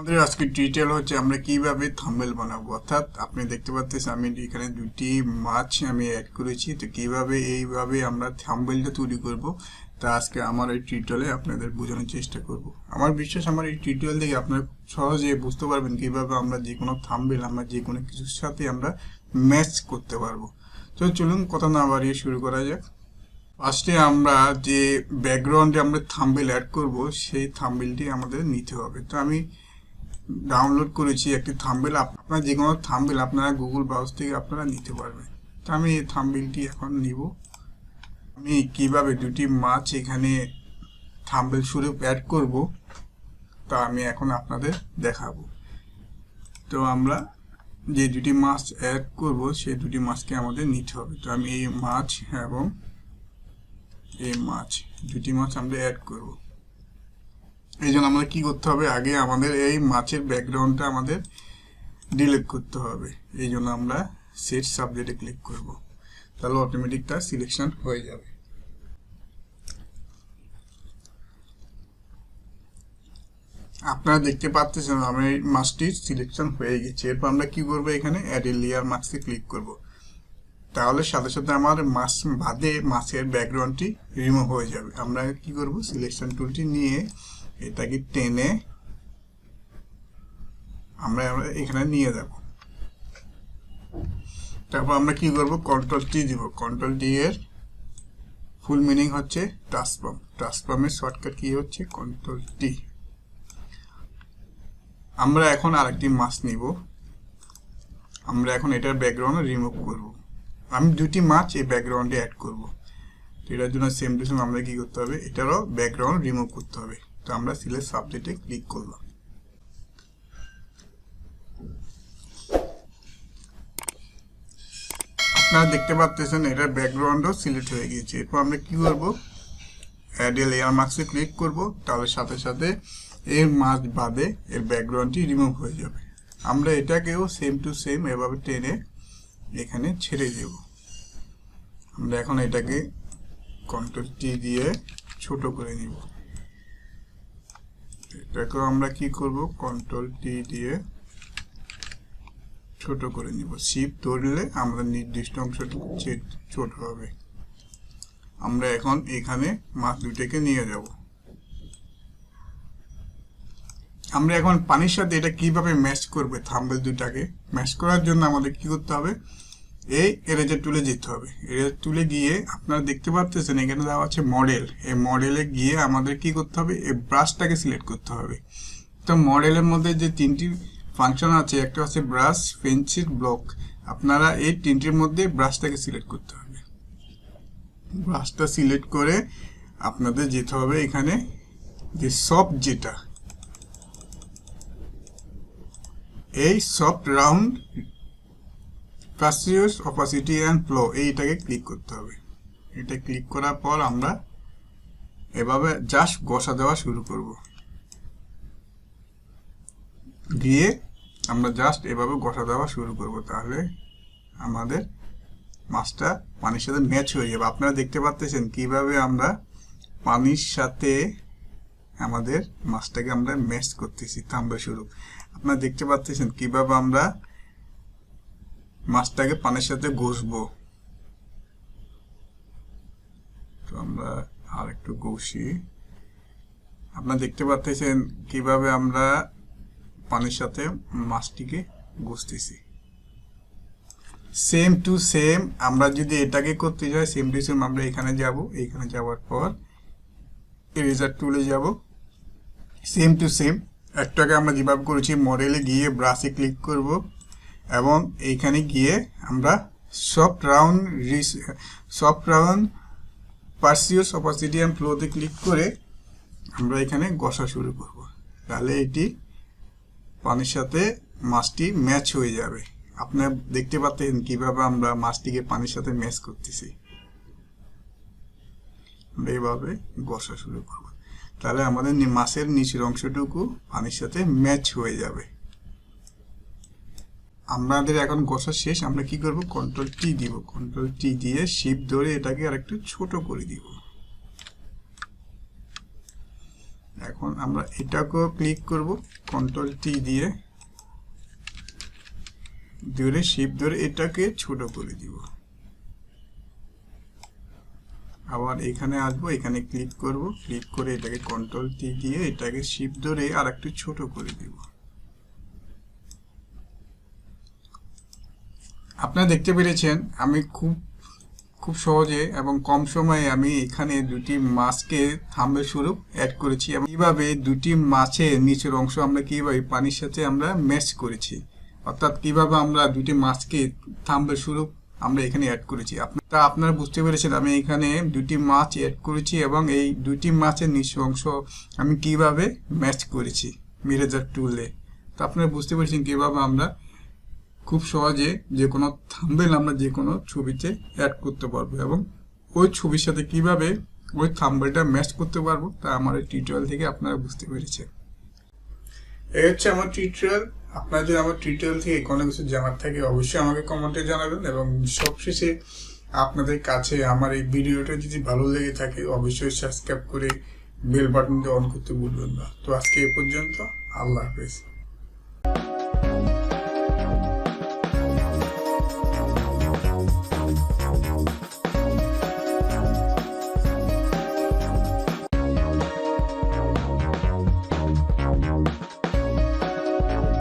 আমাদের আজকে টিউটোরিয়াল হচ্ছে আমরা কিভাবে থাম্বনেল বানাবো। অর্থাৎ আপনি দেখতে পাচ্ছেন আমি এখানে দুটি মাছ আমি অ্যাড করেছি। তো কিভাবে এইভাবে আমরা থাম্বনেলটা তৈরি করব তা আজকে আমার এই টিউটোরিয়ালে আপনাদের বোঝানোর চেষ্টা করব। আমার বিশ্বাস আমার এই টিউটোরিয়াল দেখে আপনারা সহজে বুঝতে পারবেন কিভাবে আমরা যে কোনো থাম্বনেল আমরা যে কোনো কিছুর সাথে আমরা ম্যাচ করতে পারবো। তো চলুন কথা না বাড়িয়ে শুরু করা যাক। ফার্স্টে আমরা যে ব্যাকগ্রাউন্ডে আমরা থাম্বনেল অ্যাড করব সেই থাম্বনেলটি আমাদের নিতে হবে। তো আমি ডাউনলোড করেছি একটি থাম্বনেল। আপনারা যে কোনো থাম্বনেল আপনারা গুগল ব্রাউজ থেকে আপনারা নিতে পারবেন। তো আমি এই থাম্বনেলটি এখন নিব। আমি কিভাবে দুটি মাছ এখানে থাম্বনেল স্বরূপ অ্যাড করব তা আমি এখন আপনাদের দেখাবো। তো আমরা যে দুটি মাছ অ্যাড করব সেই দুটি মাছকে আমাদের নিতে হবে। তো আমি এই মাছ এবং এই মাছ দুটি মাছ আমরা অ্যাড করব। এই জন্য আমাদের কি করতে হবে, আগে আমাদের এই মাছের ব্যাকগ্রাউন্ডটা আমাদের ডিলিট করতে হবে। এই জন্য আমরা সেট সাবজেক্টে ক্লিক করব, তাহলে অটোমেটিক তার সিলেকশন হয়ে যাবে। আপনারা দেখতে পাচ্ছেন আমার এই মাছটির সিলেকশন হয়ে গেছে। এরপর আমরা কি করব, এখানে অ্যাড এ লেয়ার মাছকে ক্লিক করব। তাহলে সাথে সাথে আমার মাছ বাদে মাছের ব্যাকগ্রাউন্ডটি রিমুভ হয়ে যাবে। আমরা কি করব, সিলেকশন টুলটি নিয়ে এটাকে টেনে আমরা এখানে নিয়ে যাব। তারপর আমরা কি করব, কন্ট্রোল টি দিব। কন্ট্রোল টি এর ফুল মিনিং হচ্ছে ট্রান্সফর্ম। ট্রান্সফর্মের শর্টকাট কি হচ্ছে কন্ট্রোল টি। আমরা এখন আরেকটি মাছ নিব। আমরা এখন এটার ব্যাকগ্রাউন্ড রিমুভ করব। আমি দুটি মাছ এই ব্যাকগ্রাউন্ডে অ্যাড করব। তো এটার জন্য সেম টু সেম আমরা কি করতে হবে, এটারও ব্যাকগ্রাউন্ড রিমুভ করতে হবে। তো আমরা সিলেক্ট সাবজেক্টে ক্লিক করলাম। আপনারা দেখতে পাচ্ছেন এটার ব্যাকগ্রাউন্ডও সিলেক্ট হয়ে গিয়েছে। এরপর আমরা কি করব, অ্যাড এ লেয়ার মার্কসে ক্লিক করব। তাহলে সাথে সাথে এর মাছ বাদে এর ব্যাকগ্রাউন্ডটি রিমুভ হয়ে যাবে। আমরা এটাকেও সেম টু সেম এভাবে টেনে এখানে ছেড়ে দেব। আমরা এখন এটাকে কন্ট্রোল টি দিয়ে ছোট করে নিব। এটাকেও আমরা কি করব, কন্ট্রোল টি দিয়ে ছোট করে নিব। শিফট ধরলে আমাদের নির্দিষ্ট অংশটি ছোট হবে। আমরা এখন এখানে মাছ দুটাকে নিয়ে যাব। আমরা এখন পানির সাথে এটা কিভাবে ম্যাচ করবে, থাম্বনেল দুটাকে ম্যাচ করার জন্য আমাদের কি করতে হবে, এই এরেজার টুলে যেতে হবে। এরেজার টুলে গিয়ে আপনারা দেখতে পাচ্ছেন এখানে দেওয়া আছে মডেল। এই মডেলে গিয়ে আমাদের কি করতে হবে, এই ব্রাশটাকে সিলেক্ট করতে হবে। তো মডেলের মধ্যে যে তিনটি ফাংশন আছে, একটা হচ্ছে ব্রাশ, পেন্সিল, ব্লক। আপনারা এই তিনটির মধ্যে ব্রাশটাকে সিলেক্ট করতে হবে। ব্রাশটা সিলেক্ট করে আপনাদের যেতে হবে এখানে যে সফট, যেটা এই soft round pressure opacity and flow, এইটাকে ক্লিক করতে হবে। এটা ক্লিক করার পর আমরা এভাবে জাস্ট ঘষা দেওয়া শুরু করব। দিয়ে আমরা জাস্ট এভাবে ঘষা দেওয়া শুরু করব। তাহলে আমাদের মাছটা পানির সাথে ম্যাচ হয়ে যাবে। আপনারা দেখতে পাচ্ছেন কিভাবে আমরা পানির সাথে আমাদের মাছটাকে আমরা ম্যাচ করতেছি থাম্বনেল স্বরূপ। আপনারা দেখতে পাচ্ছেন কিভাবে আমরা মাছটাকে পানির সাথে ঘষবো। তো আমরা আর একটু ঘষি। আপনারা দেখতে পাচ্ছেন কিভাবে আমরা পানির সাথে মাছটিকে ঘষতেছি। সেম টু সেম আমরা যদি এটাকে করতে যাই, সেম টু সেম আমরা এখানে যাব। এখানে যাওয়ার পর এরেজার টুলে যাব। সেম টু সেম একটাকে আমরা যেভাবে করেছি, মডেলে গিয়ে ব্রাশে ক্লিক করব এবং এইখানে গিয়ে আমরা soft round pressure opacity and ফ্লোতে ক্লিক করে আমরা এখানে ঘষা শুরু করব। তাহলে এটি পানির সাথে মাছটি ম্যাচ হয়ে যাবে। আপনারা দেখতে পাচ্ছেন কিভাবে আমরা মাছটিকে পানির সাথে ম্যাচ করতেছি। আমরা এইভাবে ঘষা শুরু করব। তাহলে আমাদের মাছের নিচের অংশটুকু পানির সাথে ম্যাচ হয়ে যাবে। আমাদের এখন ঘষা শেষ। আমরা কি করব, কন্ট্রোল টি দিব। কন্ট্রোল টি দিয়ে শিফট ধরে এটাকে আরেকটু ছোট করে দিব। এখন এখন আমরা এটাকেও ক্লিক করব, কন্ট্রোল টি দিয়ে ধরে শিফট ধরে এটাকে ছোট করে দিব। আবার এখানে আসবো, এখানে ক্লিক করব, ক্লিক করে এটাকে কন্ট্রোল টি দিয়ে এটাকে শিফট ধরে আর একটু ছোট করে দিব। আপনারা দেখতে পেরেছেন আমি খুব সহজে এবং কম সময়ে আমি এখানে দুটি মাছকে থাম্বনেল স্বরূপ অ্যাড করেছি এবং কিভাবে দুটি মাছের নিচের অংশ আমরা কিভাবে পানির সাথে আমরা ম্যাচ করেছি, অর্থাৎ কিভাবে আমরা দুটি মাছকে থাম্বনেল স্বরূপ আমরা এখানে অ্যাড করেছি। আপনারা বুঝতে পেরেছেন আমি এখানে দুটি মাছ অ্যাড করেছি এবং এই দুটি মাছের নিচের অংশ আমি কিভাবে ম্যাচ করেছি মিরেজার টুলে। তো আপনারা বুঝতে পেরেছেন কিভাবে আমরা খুব সহজে যে কোনো থাম্বনেল আমরা যে কোনো ছবিতে অ্যাড করতে পারবো এবং ওই ছবির সাথে কিভাবে ওই থাম্বনেলটা ম্যাচ করতে পারবো তা আমার এই টিউটোরিয়াল থেকে আপনারা বুঝতে পেরেছেন। এই হচ্ছে আমার টিউটোরিয়াল। আপনারা যদি আমার টিউটোরিয়াল থেকে কোনো কিছু জানার থাকে অবশ্যই আমাকে কমেন্টে জানাবেন এবং সবশেষে আপনাদের কাছে আমার এই ভিডিওটা যদি ভালো লেগে থাকে অবশ্যই সাবস্ক্রাইব করে বেল বাটনটি অন করতে ভুলবেন না। তো আজকে এ পর্যন্ত, আল্লাহ হাফেজ।